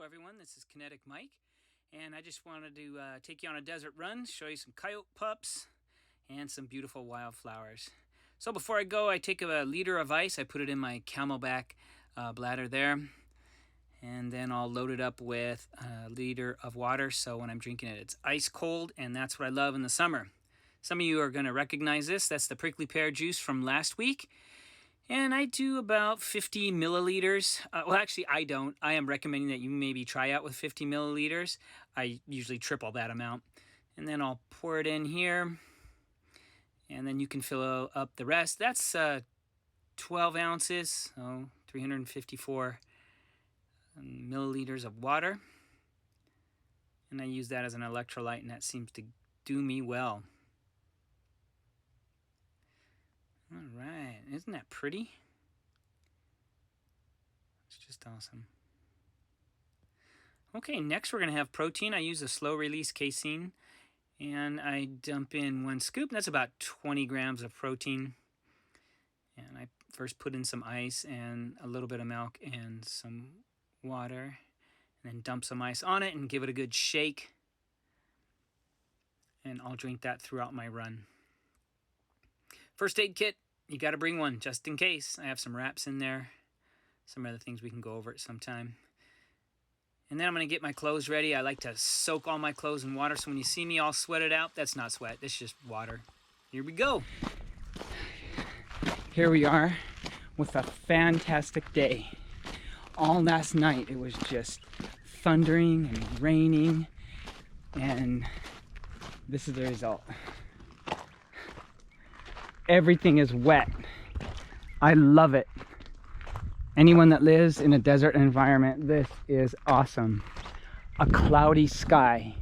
everyone, this is Kinetic Mike, and I just wanted to take you on a desert run, show you some coyote pups and some beautiful wildflowers. So before I go, I take a liter of ice, I put it in my Camelback bladder there, and then I'll load it up with a liter of water, so when I'm drinking it, it's ice cold, and that's what I love in the summer. Some of you are going to recognize this. That's the prickly pear juice from last week. And I do about 50 milliliters. Well, actually, I don't. I am recommending that you maybe try out with 50 milliliters. I usually triple that amount. And then I'll pour it in here. And then you can fill up the rest. That's 12 ounces, so 354 milliliters of water. And I use that as an electrolyte, and that seems to do me well. All right, isn't that pretty? It's just awesome. Okay, next we're going to have protein. I use a slow release casein, and I dump in 1 scoop. That's about 20 grams of protein. And I first put in some ice and a little bit of milk and some water, and then dump some ice on it and give it a good shake. And I'll drink that throughout my run. First aid kit, you got to bring one just in case. I have some wraps in there, some other things we can go over at some time. And then I'm going to get my clothes ready. I like to soak all my clothes in water, so when you see me all sweated out, that's not sweat, that's just water. Here we go. Here we are with a fantastic day. All last night it was just thundering and raining, and this is the result. Everything is wet. I love it. Anyone that lives in a desert environment, this is awesome. A cloudy sky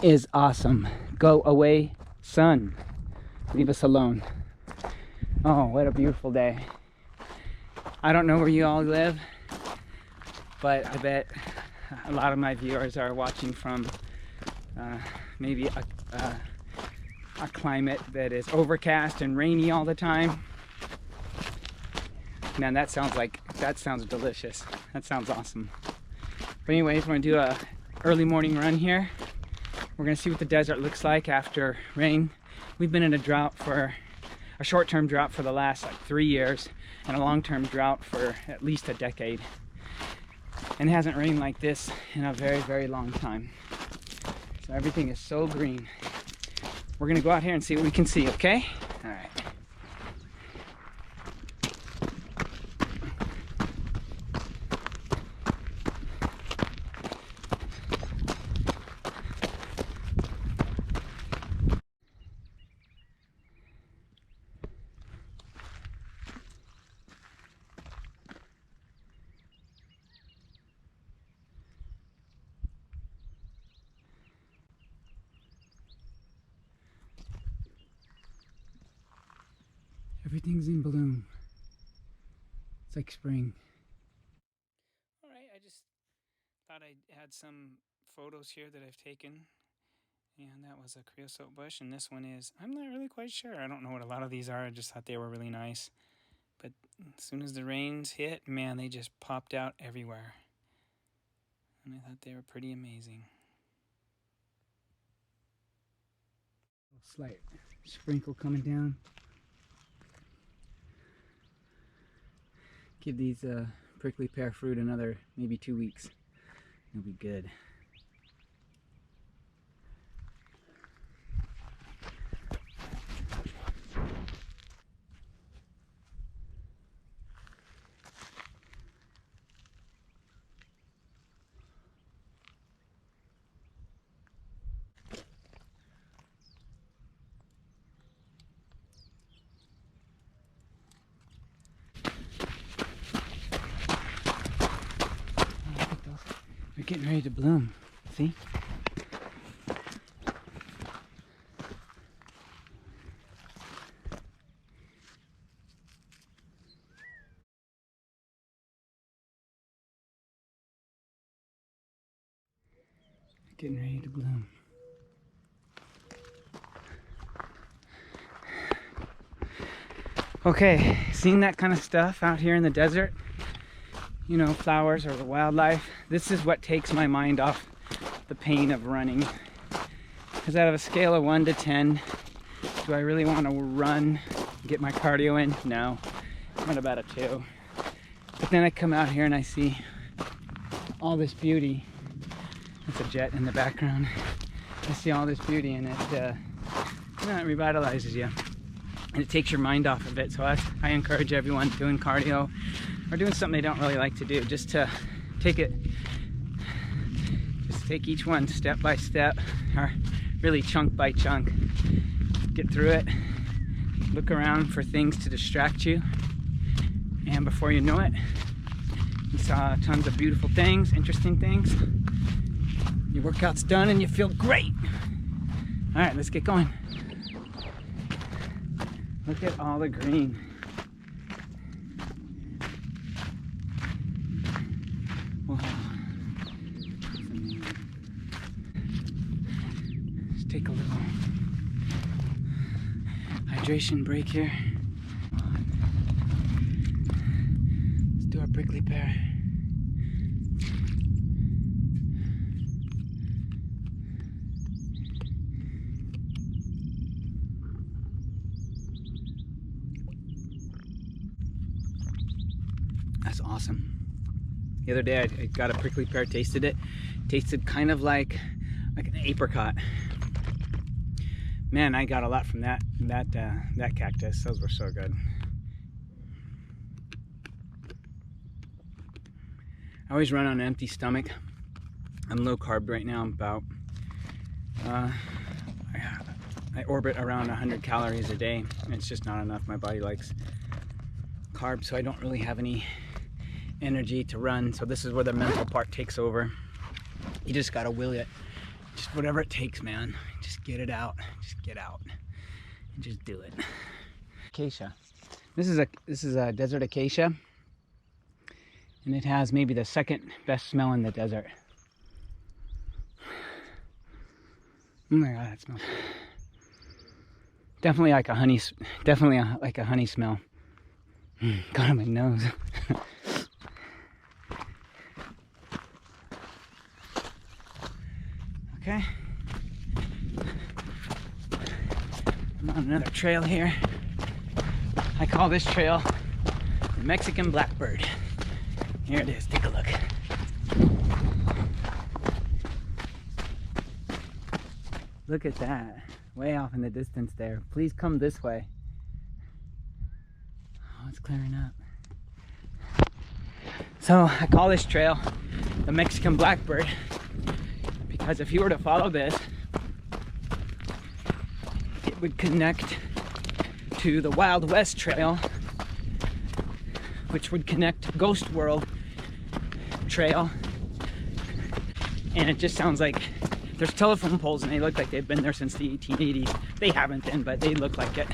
is awesome. Go away, sun. Leave us alone. Oh, what a beautiful day. I don't know where you all live, but I bet a lot of my viewers are watching from maybe a climate that is overcast and rainy all the time. Man, that sounds delicious. That sounds awesome. But anyways, we're gonna do a early morning run here. We're gonna see what the desert looks like after rain. We've been in a drought for a short-term drought for the last 3 years, and a long-term drought for at least a decade. And it hasn't rained like this in a very, very long time. So everything is so green. We're gonna go out here and see what we can see, okay? All right. Everything's in bloom. It's like spring. All right, I just thought I had some photos here that I've taken. And that was a creosote bush, and this one is, I'm not really quite sure. I don't know what a lot of these are. I just thought they were really nice. But as soon as the rains hit, man, they just popped out everywhere. And I thought they were pretty amazing. Slight sprinkle coming down. Give these prickly pear fruit another maybe 2 weeks. It'll be good. They're getting ready to bloom. See? They're getting ready to bloom. Okay, seeing that kind of stuff out here in the desert you know, flowers or the wildlife. This is what takes my mind off the pain of running. Because out of a scale of 1 to 10, do I really want to run, get my cardio in? No, I'm about a 2. But then I come out here and I see all this beauty. That's a jet in the background. I see all this beauty and it revitalizes you. And it takes your mind off of it. So I encourage everyone doing cardio or doing something they don't really like to do, just to take each one step by step, or really chunk by chunk. Get through it, look around for things to distract you, and before you know it, you saw tons of beautiful things, interesting things. Your workout's done and you feel great. All right, let's get going. Look at all the green. Wow. Let's take a little hydration break here. Let's do our prickly pear. That's awesome. The other day I got a prickly pear, tasted it. Tasted kind of like an apricot. Man, I got a lot from that cactus. Those were so good. I always run on an empty stomach. I'm low carb right now. I'm about I orbit around 100 calories a day. It's just not enough. My body likes carbs, so I don't really have any energy to run. So this is where the mental part takes over. You just gotta will it. Just whatever it takes, man. Just get it out. Just get out and just do it. Acacia. This is a desert acacia, and it has maybe the second best smell in the desert. Oh my god, that smells definitely like a honey. Definitely like a honey smell. Got on my nose. Okay. I'm on another trail here. I call this trail the Mexican Blackbird. Here it is, take a look. Look at that, way off in the distance there. Please come this way. Oh, it's clearing up. So I call this trail the Mexican Blackbird because if you were to follow this, it would connect to the Wild West Trail, which would connect to Ghost World Trail. And it just sounds like there's telephone poles and they look like they've been there since the 1880s. They haven't been, but they look like it.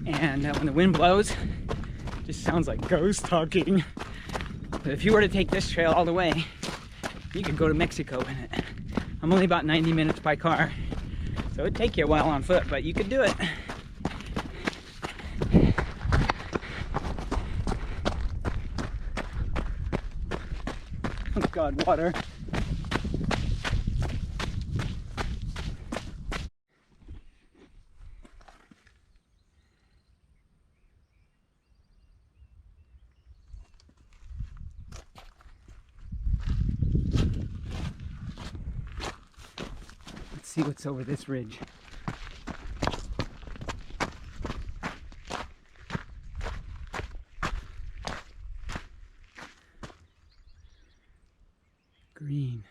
And when the wind blows, it just sounds like ghosts talking. But if you were to take this trail all the way, you could go to Mexico in it. I'm only about 90 minutes by car, so it'd take you a while on foot, but you could do it. Oh God, water. See what's over this ridge. Green.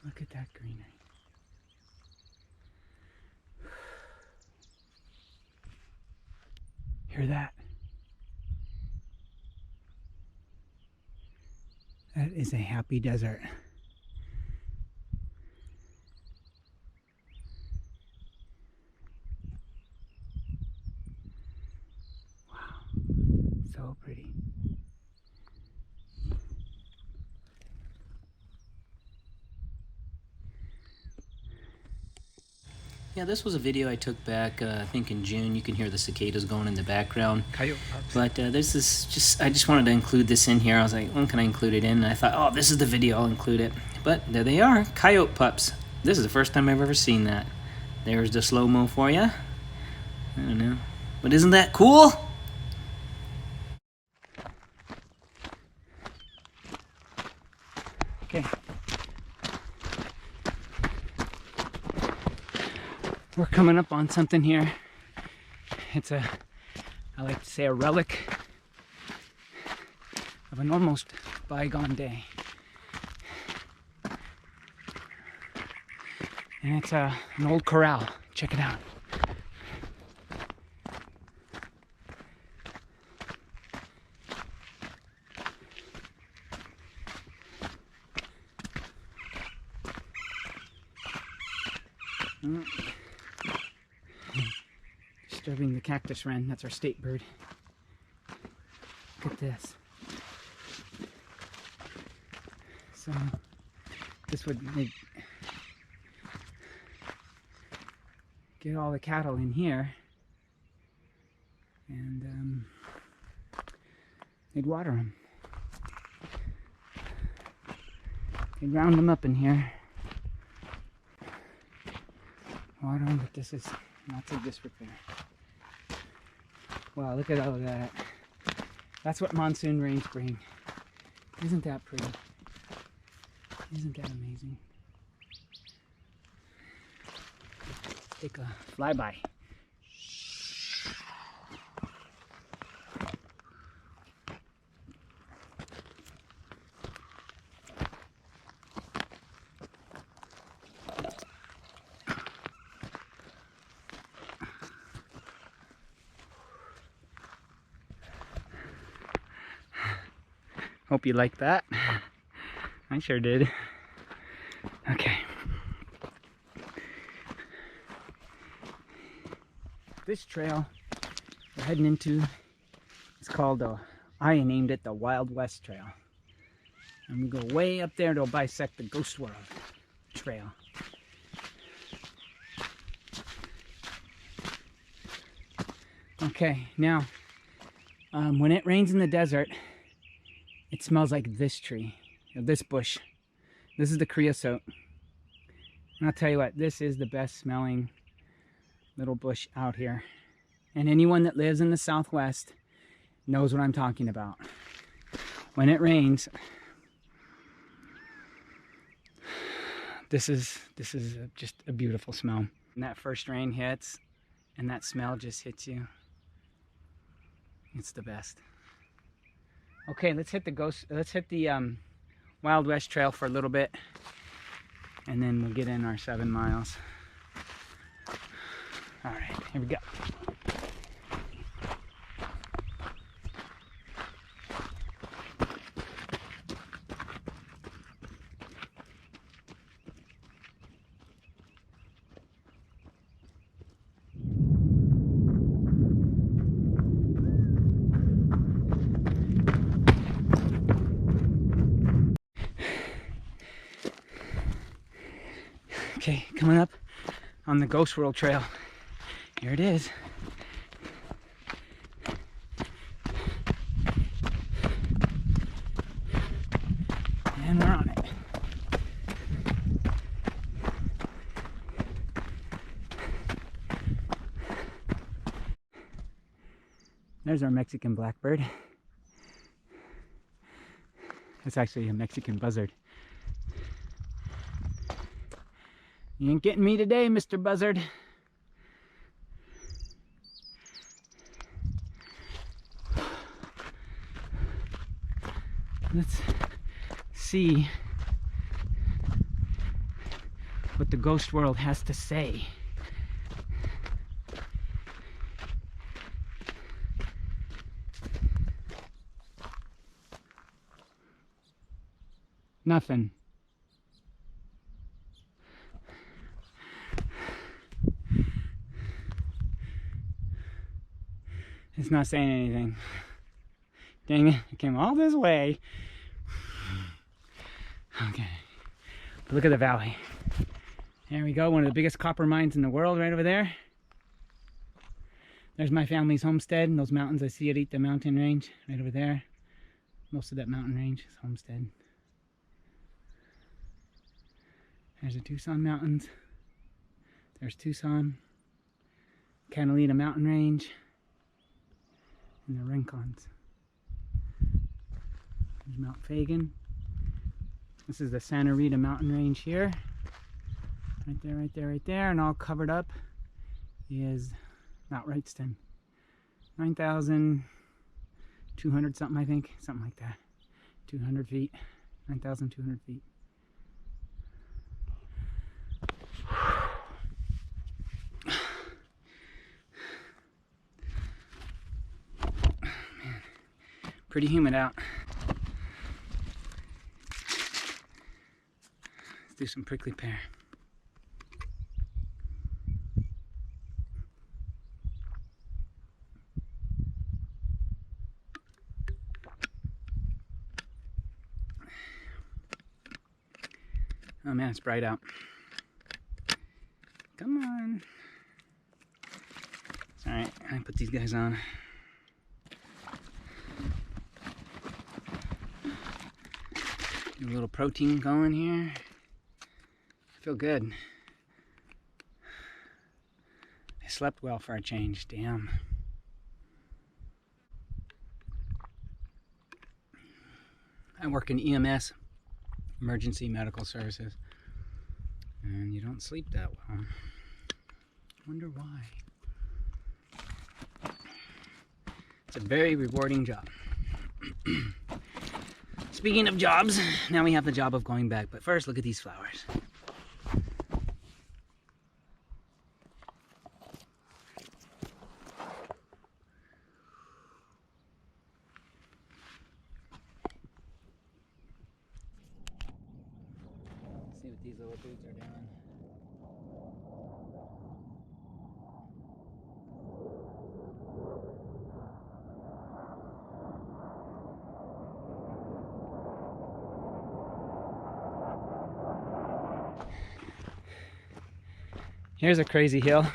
Look at that greenery. Hear that? That is a happy desert. Wow, so pretty. Yeah, this was a video I took back, I think in June. You can hear the cicadas going in the background. Coyote pups. But this is just, I just wanted to include this in here. I was like, when can I include it in? And I thought, oh, this is the video, I'll include it. But there they are, coyote pups. This is the first time I've ever seen that. There's the slow-mo for you. I don't know. But isn't that cool? Okay. We're coming up on something here. It's I like to say, a relic of an almost bygone day. And it's an old corral. Check it out. Disturbing the cactus wren. That's our state bird. Look at this. So this would get all the cattle in here, and they'd water them. They'd round them up in here, water them, but this is lots of disrepair. Wow, look at all of that. That's what monsoon rains bring. Isn't that pretty? Isn't that amazing? Take a flyby. Hope you like that. I sure did. Okay. This trail we're heading into is called, I named it the Wild West Trail. And we go way up there to bisect the Ghost World Trail. Okay, now, when it rains in the desert, it smells like this tree, this bush. This is the creosote. And I'll tell you what, this is the best smelling little bush out here. And anyone that lives in the Southwest knows what I'm talking about. When it rains, this is just a beautiful smell. And that first rain hits, and that smell just hits you. It's the best. Okay, let's hit the Wild West Trail for a little bit, and then we'll get in our 7 miles. All right, here we go. Okay, coming up on the Ghost World Trail. Here it is. And we're on it. There's our Mexican Blackbird. That's actually a Mexican buzzard. You ain't getting me today, Mr. Buzzard. Let's see what the ghost world has to say. Nothing. It's not saying anything. Dang it, I came all this way. Okay, but look at the valley. There we go, one of the biggest copper mines in the world right over there. There's my family's homestead, and those mountains I see at Eat the Mountain Range right over there. Most of that mountain range is homestead. There's the Tucson Mountains. There's Tucson, Catalina Mountain Range, and the Rincons. There's Mount Fagan. This is the Santa Rita Mountain Range here. Right there, right there, right there. And all covered up is Mount Wrightston. 9,200 something, I think. Something like that. 200 feet. 9,200 feet. Man, pretty humid out. Let's do some prickly pear. Oh man, it's bright out. Come on. It's alright, I put these guys on. Do a little protein going here. I feel good. I slept well for a change, damn. I work in EMS, emergency medical services, and you don't sleep that well. Wonder why. It's a very rewarding job. Speaking of jobs, now we have the job of going back, but first look at these flowers. See what these little dudes are doing. Here's a crazy hill.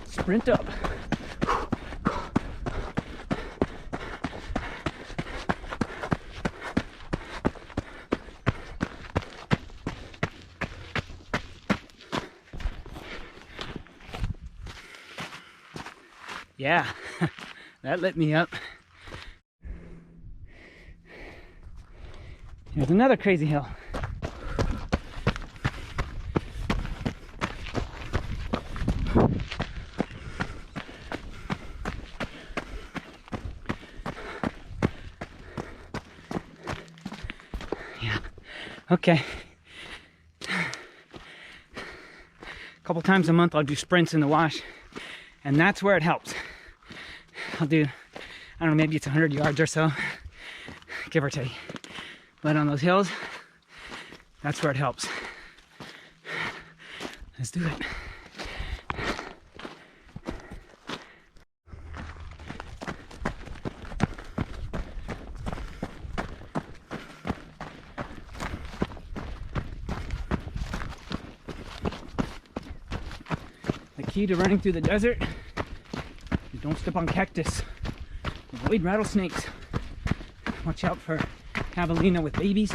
Sprint up. Yeah, that lit me up. Here's another crazy hill. Yeah, okay. A couple times a month I'll do sprints in the wash, and that's where it helps. I'll do, I don't know, maybe it's 100 yards or so, give or take. But on those hills, that's where it helps. Let's do it. The key to running through the desert is don't step on cactus. Avoid rattlesnakes. Watch out for javelina with babies.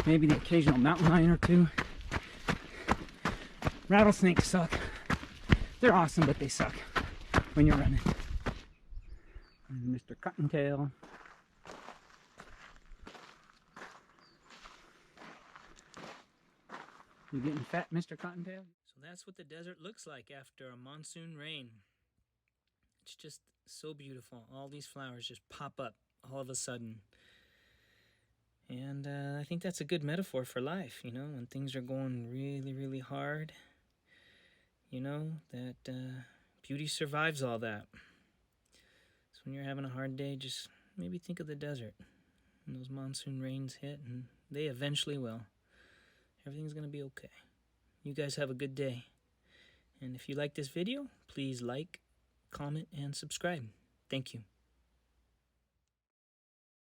Maybe the occasional mountain lion or two. Rattlesnakes suck. They're awesome, but they suck when you're running. And Mr. Cottontail. You getting fat, Mr. Cottontail? So that's what the desert looks like after a monsoon rain. It's just so beautiful. All these flowers just pop up all of a sudden. And I think that's a good metaphor for life, you know, when things are going really, really hard. You know, that beauty survives all that. So when you're having a hard day, just maybe think of the desert. When those monsoon rains hit, and they eventually will. Everything's going to be okay. You guys have a good day. And if you like this video, please like, comment, and subscribe. Thank you.